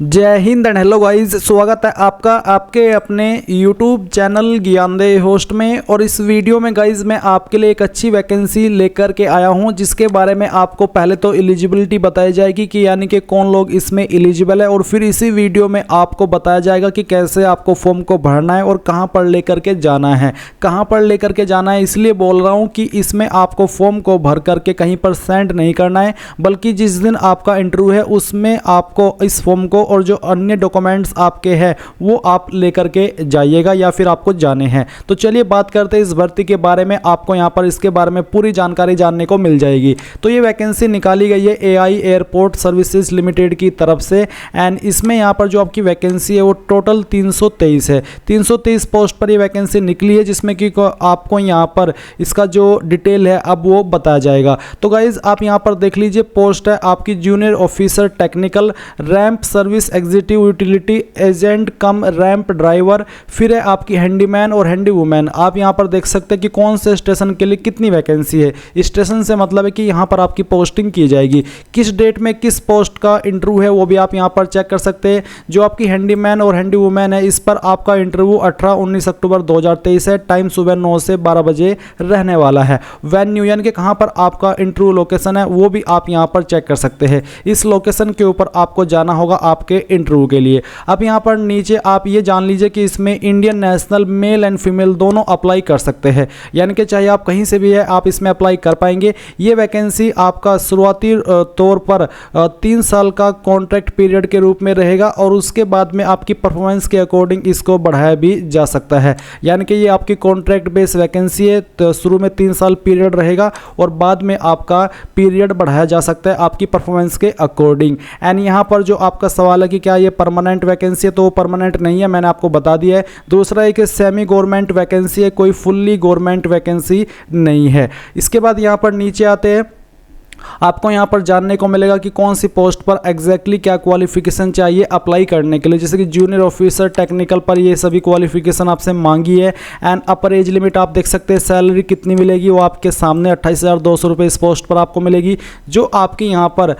जय Hind and hello guys, स्वागत है आपका आपके अपने YouTube चैनल ज्ञानदेह होस्ट में। और इस वीडियो में गाइस मैं आपके लिए एक अच्छी वैकेंसी लेकर के आया हूं, जिसके बारे में आपको पहले तो एलिजिबिलिटी बताई जाएगी कि यानी कि कौन लोग इसमें एलिजिबल है, और फिर इसी वीडियो में आपको बताया जाएगा कि कैसे आपको फॉर्म को भरना है और कहाँ पर लेकर के जाना है। कहाँ पर लेकर के जाना है इसलिए बोल रहा हूँ कि इसमें आपको फॉर्म को भर करके कहीं पर सेंड नहीं करना है, बल्कि जिस दिन आपका इंटरव्यू है उसमें आपको इस फॉर्म को और जो अन्य डॉक्यूमेंट्स आपके हैं वो आप लेकर के जाइएगा या फिर आपको जाने हैं। तो चलिए बात करते हैं इस भर्ती के बारे में। आपको यहाँ पर इसके बारे में पूरी जानकारी जानने को मिल जाएगी। तो ये वैकेंसी निकाली गई है एआई एयरपोर्ट सर्विसेज लिमिटेड की तरफ से, एंड इसमें यहाँ पर जो आपकी वैकेंसी है वो टोटल 323 है। 323 पोस्ट पर ये वैकेंसी निकली है, जिसमें कि आपको यहाँ पर इसका जो डिटेल है अब वो बताया जाएगा। तो गाइज आप यहाँ पर देख लीजिए, पोस्ट है आपकी junior officer technical, ramp service executive utility agent कम रैंप ड्राइवर, फिर है आपकी हैंडीमैन और हैंडी वुमेन। आप यहाँ पर देख सकते हैं कि कौन से स्टेशन के लिए कितनी वैकेंसी है। स्टेशन से मतलब है कि यहाँ पर आपकी पोस्टिंग की जाएगी, किस डेट में किस पोस्ट का इंटरव्यू है वो भी आप यहाँ पर चेक कर सकते हैं। जो आपकी हैंडीमैन और हैंडी वुमेन है, इस पर आपका इंटरव्यू 18-19 अक्टूबर 2023 है। टाइम सुबह 9 से 12 बजे रहने वाला है। वेन्यू यानी कि कहाँ पर आपका इंटरव्यू लोकेशन है वो भी आप यहाँ पर चेक कर सकते हैं। इस लोकेशन के ऊपर आपको जाना होगा आपके इंटरव्यू के लिए। अब यहाँ पर नीचे आप ये जान लीजिए कि इसमें Indian national male and female दोनों अप्लाई कर सकते हैं, यानी कि चाहे आप कहीं से भी है आप इसमें अप्लाई कर पाएंगे। ये वैकेंसी आपका शुरुआती तौर पर 3 साल का कॉन्ट्रैक्ट पीरियड के रूप में रहेगा, और उसके बाद में आपकी परफॉर्मेंस के अकॉर्डिंग इसको बढ़ाया भी जा सकता है। यानी कि ये आपकी कॉन्ट्रैक्ट बेस्ड वैकेंसी है, तो शुरू में 3 साल पीरियड रहेगा और बाद में आपका पीरियड बढ़ाया जा सकता है आपकी परफॉर्मेंस के अकॉर्डिंग। एंड यहाँ पर जो आपका सवाल है कि क्या ये परमानेंट वैकेंसी है, तो वो परमानेंट नहीं है, मैंने आपको बता दिया है। दूसरा एक सेमी गवर्नमेंट वैकेंसी है, कोई फुल्ली गवर्नमेंट वैकेंसी नहीं है। इसके बाद यहाँ पर नीचे आते हैं, आपको यहाँ पर जानने को मिलेगा कि कौन सी पोस्ट पर एग्जैक्टली क्या क्वालिफिकेशन चाहिए अप्लाई करने के लिए। जैसे कि जूनियर ऑफिसर टेक्निकल पर ये सभी क्वालिफिकेशन आपसे मांगी है। एंड अपर एज लिमिट आप देख सकते हैं। सैलरी कितनी मिलेगी वो आपके सामने 28,200 रुपये इस पोस्ट पर आपको मिलेगी। जो आपकी यहाँ पर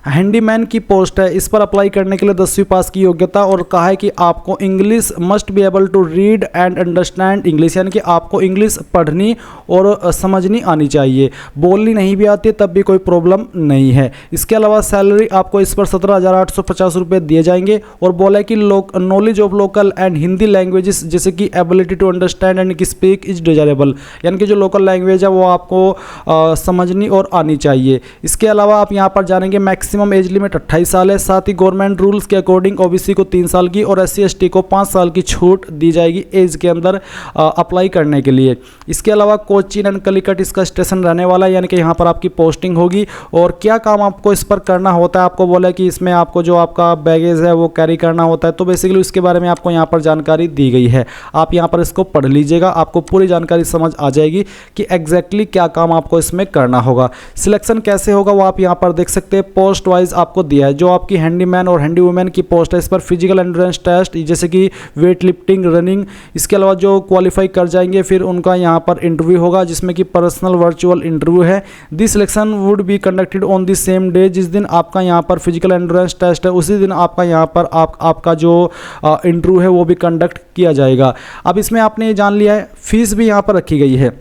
हैंडीमैन की पोस्ट है, इस पर अप्लाई करने के लिए 10वीं पास की योग्यता, और कहा है कि आपको English must be able to read and understand English, यानी कि आपको इंग्लिश पढ़नी और समझनी आनी चाहिए। बोलनी नहीं भी आती तब भी कोई प्रॉब्लम नहीं है। इसके अलावा सैलरी आपको इस पर 17,850 रुपये दिए जाएंगे, और बोला है कि knowledge of local and Hindi languages जैसे कि ability to understand and speak is desirable, यानी कि जो लोकल लैंग्वेज है वो आपको समझनी और आनी चाहिए। इसके अलावा आप यहाँ पर जानेंगे मैक्सिमम एज लिमिट 28 साल है। साथ ही गवर्नमेंट रूल्स के अकॉर्डिंग ओबीसी को 3 साल की और SC/ST को 5 साल की छूट दी जाएगी एज के अंदर अप्लाई करने के लिए। इसके अलावा कोचीन एंड कलिकट इसका स्टेशन रहने वाला है, यानी कि यहाँ पर आपकी पोस्टिंग होगी। और क्या काम आपको इस पर करना होता है, आपको बोला है कि इसमें आपको जो आपका बैगेज है वो कैरी करना होता है। तो बेसिकली उसके बारे में आपको यहाँ पर जानकारी दी गई है। आप यहाँ पर इसको पढ़ लीजिएगा, आपको पूरी जानकारी समझ आ जाएगी कि एग्जैक्टली क्या काम आपको इसमें करना होगा। सिलेक्शन कैसे होगा वो आप यहाँ पर देख सकते हैं। पोस्ट वाइज आपको दिया है। जो आपकी हैंडीमैन और हैंडी वुमेन की पोस्ट है, इस पर फिजिकल एंड्योरेंस टेस्ट जैसे कि वेट लिफ्टिंग, रनिंग, इसके अलावा जो क्वालिफाई कर जाएंगे फिर उनका यहाँ पर इंटरव्यू होगा, जिसमें कि पर्सनल वर्चुअल इंटरव्यू है। This selection would be conducted on the same day, जिस दिन आपका यहाँ पर फिजिकल एंड्योरेंस टेस्ट है उसी दिन आपका यहाँ पर आपका जो इंटरव्यू है वो भी कंडक्ट किया जाएगा। अब इसमें आपने ये जान लिया है, फीस भी यहाँ पर रखी गई है,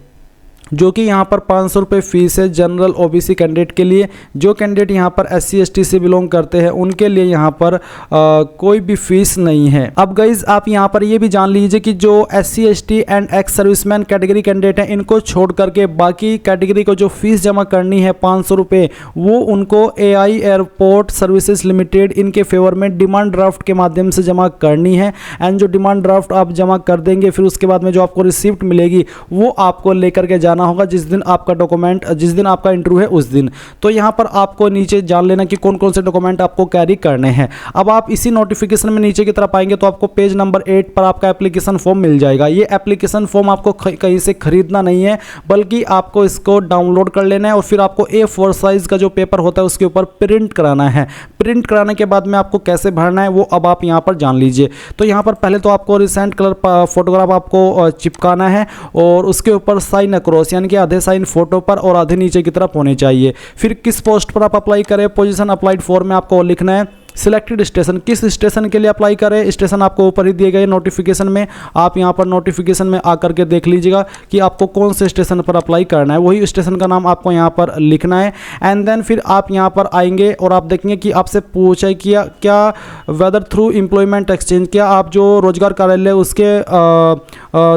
जो कि यहाँ पर 500 रुपये फीस है जनरल OBC कैंडिडेट के लिए। जो कैंडिडेट यहाँ पर SC/ST से बिलोंग करते हैं उनके लिए यहाँ पर कोई भी फीस नहीं है। अब गाइज आप यहाँ पर ये भी जान लीजिए कि जो SC/ST and ex serviceman category candidate हैं, इनको छोड़ करके बाकी कैटेगरी को जो फीस जमा करनी है 500 रुपये, वो उनको AI एयरपोर्ट सर्विसेज लिमिटेड इनके फेवर में डिमांड ड्राफ्ट के माध्यम से जमा करनी है। एंड जो डिमांड ड्राफ्ट आप जमा कर देंगे, फिर उसके बाद में जो आपको रिसिप्ट मिलेगी वो आपको लेकर के जाना होगा जिस दिन आपका डॉक्यूमेंट, जिस दिन आपका इंटरव्यू है उस दिन। तो यहां पर आपको नीचे जान लेना कि कौन कौन से डॉक्यूमेंट आपको कैरी करने हैं। अब आप इसी नोटिफिकेशन में नीचे की तरफ आएंगे तो आपको पेज नंबर 8 पर आपका एप्लीकेशन फॉर्म मिल जाएगा। ये एप्लीकेशन फॉर्म आपको कहीं से खरीदना नहीं है, बल्कि आपको इसको डाउनलोड कर लेना है और फिर आपको A4 साइज का जो पेपर होता है उसके ऊपर प्रिंट कराना है। प्रिंट कराने के बाद में आपको कैसे भरना है वो अब आप यहाँ पर जान लीजिए। तो यहाँ पर पहले तो आपको रिसेंट कलर फोटोग्राफ आपको चिपकाना है और उसके ऊपर साइन अक्रॉस, यानी कि आधे साइन फोटो पर और आधे नीचे की तरफ होने चाहिए। फिर किस पोस्ट पर आप अप्लाई करें, पोजीशन अप्लाइड फॉर में आपको लिखना है। सिलेक्टेड स्टेशन, किस स्टेशन के लिए अप्लाई करें, स्टेशन आपको ऊपर ही दिए गए नोटिफिकेशन में, आप यहाँ पर नोटिफिकेशन में आकर के देख लीजिएगा कि आपको कौन से स्टेशन पर अप्लाई करना है, वही स्टेशन का नाम आपको यहाँ पर लिखना है। एंड देन फिर आप यहाँ पर आएंगे और आप देखेंगे कि आपसे पूछा है कि क्या वेदर थ्रू एम्प्लॉयमेंट एक्सचेंज, क्या आप जो रोजगार कार्यालय उसके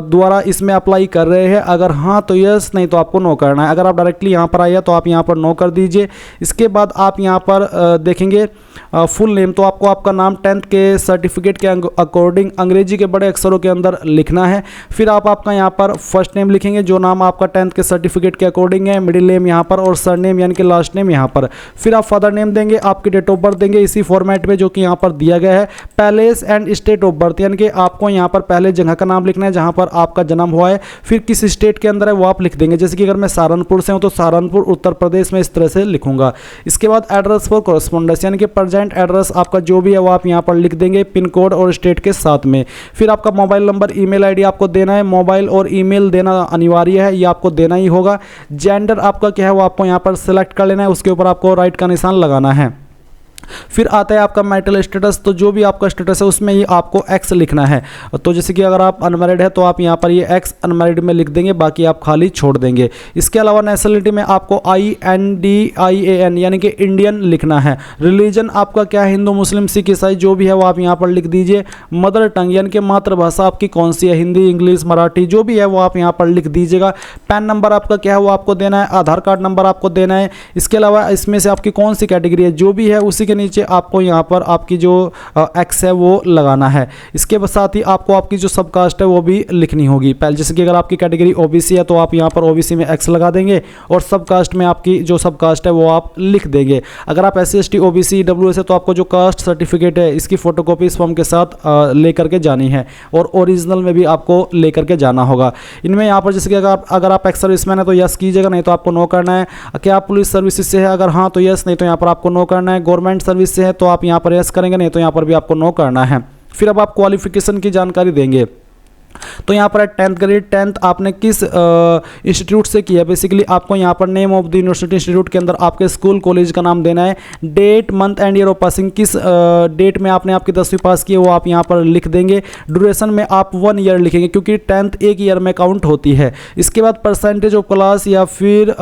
द्वारा इसमें अप्लाई कर रहे हैं, अगर हाँ तो यस, नहीं तो आपको नो करना है। अगर आप डायरेक्टली यहाँ पर आइए तो आप यहाँ पर नो कर दीजिए। इसके बाद आप यहाँ पर देखेंगे फुल नेम, तो आपको आपका नाम 10th के सर्टिफिकेट के अकॉर्डिंग अंग्रेजी के बड़े अक्षरों के अंदर लिखना है। फिर आप आपका यहाँ पर फर्स्ट नेम लिखेंगे जो नाम आपका 10th के सर्टिफिकेट के अकॉर्डिंग है, मिडिल नेम यहाँ पर और सर नेम यानी कि लास्ट नेम यहाँ पर। फिर आप फादर नेम देंगे, आपकी डेट ऑफ बर्थ देंगे इसी फॉर्मेट में जो कि यहाँ पर दिया गया है। Palace and state of birth, यानी कि आपको यहाँ पर पहले जगह का नाम लिखना है जहाँ पर आपका जन्म हुआ है, फिर किस स्टेट के अंदर है वो आप लिख देंगे। जैसे कि अगर मैं सहारनपुर से हूँ तो सहारनपुर उत्तर प्रदेश में इस तरह से लिखूंगा। इसके बाद एड्रेस फॉर कॉरेस्पॉन्डेंस, यानी कि प्रेजेंट एड्रेस आपका जो भी है वो आप यहाँ पर लिख देंगे पिन कोड और स्टेट के साथ में। फिर आपका मोबाइल नंबर, ईमेल आईडी आपको देना है, मोबाइल और ईमेल देना अनिवार्य है, ये आपको देना ही होगा। जेंडर आपका क्या है वो आपको यहाँ पर सिलेक्ट कर लेना है, उसके ऊपर आपको राइट का निशान लगाना है। फिर आता है आपका मैरिटल स्टेटस, तो जो भी आपका स्टेटस है उसमें ही आपको एक्स लिखना है। तो जैसे कि अगर आप अनमैरिड है तो आप यहाँ पर ये एक्स अनमैरिड में लिख देंगे, बाकी आप खाली छोड़ देंगे। इसके अलावा नेशनलिटी में आपको INDIAN यानी कि इंडियन लिखना है। रिलीजन आपका क्या है, हिंदू मुस्लिम सिख ईसाई जो भी है वो आप यहाँ पर लिख दीजिए। मदर टंग यानी कि मातृभाषा आपकी कौन सी है, हिंदी इंग्लिश मराठी जो भी है वो आप यहाँ पर लिख दीजिएगा। पैन नंबर आपका क्या है वो आपको देना है, आधार कार्ड नंबर आपको देना है। इसके अलावा इसमें से आपकी कौन सी कैटेगरी है जो भी है उसी के नीचे आपको यहाँ पर आपकी जो एक्स है वो लगाना है। इसके साथ ही आपको आपकी जो सब कास्ट है वो भी लिखनी होगी। पहले जैसे कि अगर आपकी कैटेगरी OBC है तो आप यहाँ पर OBC में एक्स लगा देंगे और सब कास्ट में आपकी जो सब कास्ट है वो आप लिख देंगे। अगर आप SC ST OBC EWS है तो आपको जो कास्ट सर्टिफिकेट है इसकी फोटोकॉपी इस फॉर्म के साथ लेकर के जानी है और ओरिजिनल में भी आपको लेकर के जाना होगा। इनमें यहाँ पर जैसे कि अगर आप एक्स सर्विसमैन है तो यस कीजिएगा, नहीं तो आपको नो करना है। क्या आप पुलिस सर्विसेज से है, अगर हाँ तो यस, नहीं तो यहाँ पर आपको नो करना है। गवर्नमेंट सर्विस से है तो आप यहाँ पर यस करेंगे, नहीं तो यहाँ पर भी आपको नो करना है। फिर अब आप क्वालिफिकेशन की जानकारी देंगे, तो यहाँ पर 10th ग्रेड, 10th आपने किस इंस्टीट्यूट से किया, बेसिकली आपको यहाँ पर name of the university institute के अंदर आपके स्कूल कॉलेज का नाम देना है। Date month and year of passing, किस डेट में आपने आपकी 10वीं पास की है वो आप यहाँ पर लिख देंगे। ड्यूरेशन में आप 1 ईयर लिखेंगे क्योंकि 10th एक ईयर में काउंट होती है। इसके बाद परसेंटेज ऑफ क्लास या फिर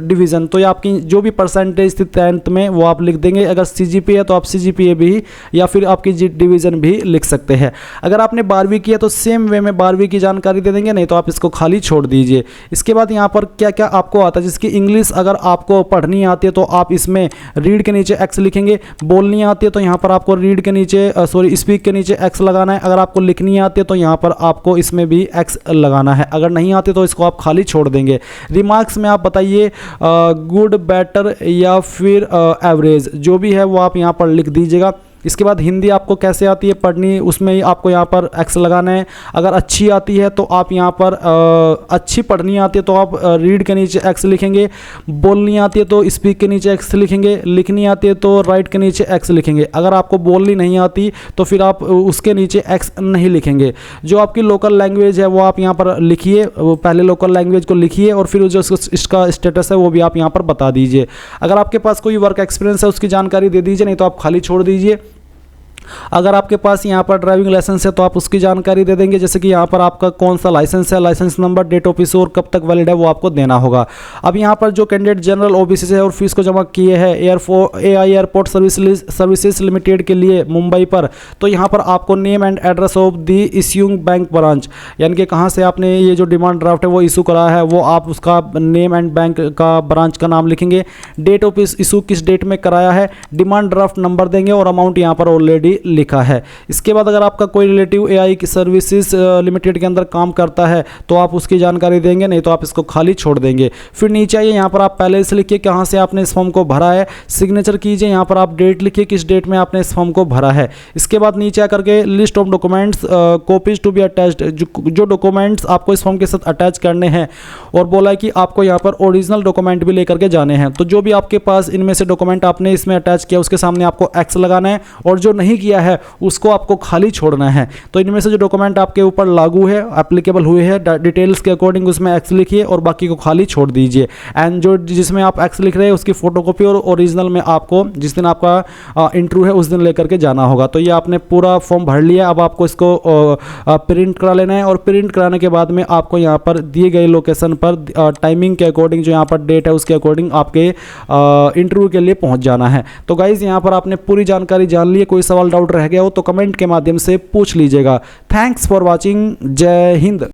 डिवीज़न, तो ये आपकी जो भी परसेंटेज थी 10th में वो आप लिख देंगे। अगर CGPA है तो आप CGPA भी या फिर आपकी डिवीज़न भी लिख सकते हैं। अगर आपने 12वीं की है तो सेम वे में 12वीं की जानकारी दे देंगे, नहीं तो आप इसको खाली छोड़ दीजिए। इसके बाद यहाँ पर क्या क्या आपको आता है, जिसकी इंग्लिश अगर आपको पढ़नी आती है तो आप इसमें रीड के नीचे एक्स लिखेंगे। बोलनी आती है तो यहाँ पर आपको रीड के नीचे स्पीक के नीचे एक्स लगाना है। अगर आपको लिखनी आती है तो यहाँ पर आपको इसमें भी एक्स लगाना है। अगर नहीं आती तो इसको आप खाली छोड़ देंगे। रिमार्क्स में आप बताइए गुड, बेटर या फिर एवरेज जो भी है वो आप यहाँ पर लिख दीजिएगा। इसके बाद हिंदी आपको कैसे आती है पढ़नी, उसमें ही आपको यहाँ पर एक्स लगाना है। अगर अच्छी आती है तो आप यहाँ पर अच्छी पढ़नी आती है तो आप रीड के नीचे एक्स लिखेंगे। बोलनी आती है तो स्पीक के नीचे एक्स लिखेंगे। लिखनी आती है तो राइट के नीचे एक्स लिखेंगे। अगर आपको बोलनी नहीं आती तो फिर आप उसके नीचे एक्स नहीं लिखेंगे। जो आपकी लोकल लैंग्वेज है वो आप यहाँ पर लिखिए, पहले लोकल लैंग्वेज को लिखिए और फिर जो इसका स्टेटस है वो भी आप यहाँ पर बता दीजिए। अगर आपके पास कोई वर्क एक्सपीरियंस है उसकी जानकारी दे दीजिए, नहीं तो आप खाली छोड़ दीजिए। अगर आपके पास यहाँ पर ड्राइविंग लाइसेंस है तो आप उसकी जानकारी दे देंगे, जैसे कि यहाँ पर आपका कौन सा लाइसेंस है, licence number, date of issue और कब तक वैलिड है वो आपको देना होगा। अब यहाँ पर जो कैंडिडेट जनरल OBC से है और फीस को जमा किए हैं AI एयरपोर्ट सर्विसेज लिमिटेड के लिए मुंबई पर, तो यहाँ पर आपको name and address of the issuing bank branch, यानी कि कहाँ से आपने ये जो डिमांड ड्राफ्ट है वो इशू कराया है वो आप उसका नेम एंड बैंक का ब्रांच का नाम लिखेंगे। डेट ऑफ इशू किस डेट में कराया है, डिमांड ड्राफ्ट नंबर देंगे और अमाउंट यहाँ पर ऑलरेडी लिखा है। इसके बाद अगर आपका कोई रिलेटिव AI की सर्विसेज लिमिटेड के अंदर काम करता है तो आप उसकी जानकारी देंगे, नहीं तो आप इसको खाली छोड़ देंगे। फिर नीचे आइए, यहाँ पर आप पहले से लिखिए कहाँ से आपने इस फॉर्म को भरा है, सिग्नेचर कीजिए, यहाँ पर आप डेट लिखिए किस डेट में आपने इस फॉर्म को भरा है। इसके बाद नीचे आकर के list of documents copies to be attached, जो डॉक्यूमेंट्स आपको इस फॉर्म के साथ अटैच करने हैं और बोला है कि आपको यहाँ पर ओरिजिनल डॉक्यूमेंट भी लेकर के जाने हैं। तो जो भी आपके पास इनमें से डॉक्यूमेंट आपने इसमें अटैच किया उसके सामने आपको एक्स लगाना है और जो नहीं किया किया है उसको आपको खाली छोड़ना है। तो इनमें से जो डॉक्यूमेंट आपके ऊपर लागू है, एप्लीकेबल हुए हैं डिटेल्स के अकॉर्डिंग उसमें एक्स लिखिए और बाकी को खाली छोड़ दीजिए। एंड जो जिसमें आप एक्स लिख रहे हैं उसकी फोटोकॉपी और ओरिजिनल में आपको जिस दिन आपका इंटरव्यू है उस दिन लेकर के जाना होगा। तो ये आपने पूरा फॉर्म भर लिया, अब आपको इसको प्रिंट करा लेना है और प्रिंट कराने के बाद में आपको यहाँ पर दिए गए लोकेशन पर टाइमिंग के अकॉर्डिंग जो यहाँ पर डेट है उसके अकॉर्डिंग आपके इंटरव्यू के लिए पहुँच जाना है। तो गाइज़ यहाँ पर आपने पूरी जानकारी जान ली है, कोई सवाल डाउट रह गया हो तो कमेंट के माध्यम से पूछ लीजिएगा। थैंक्स फॉर वॉचिंग, जय हिंद।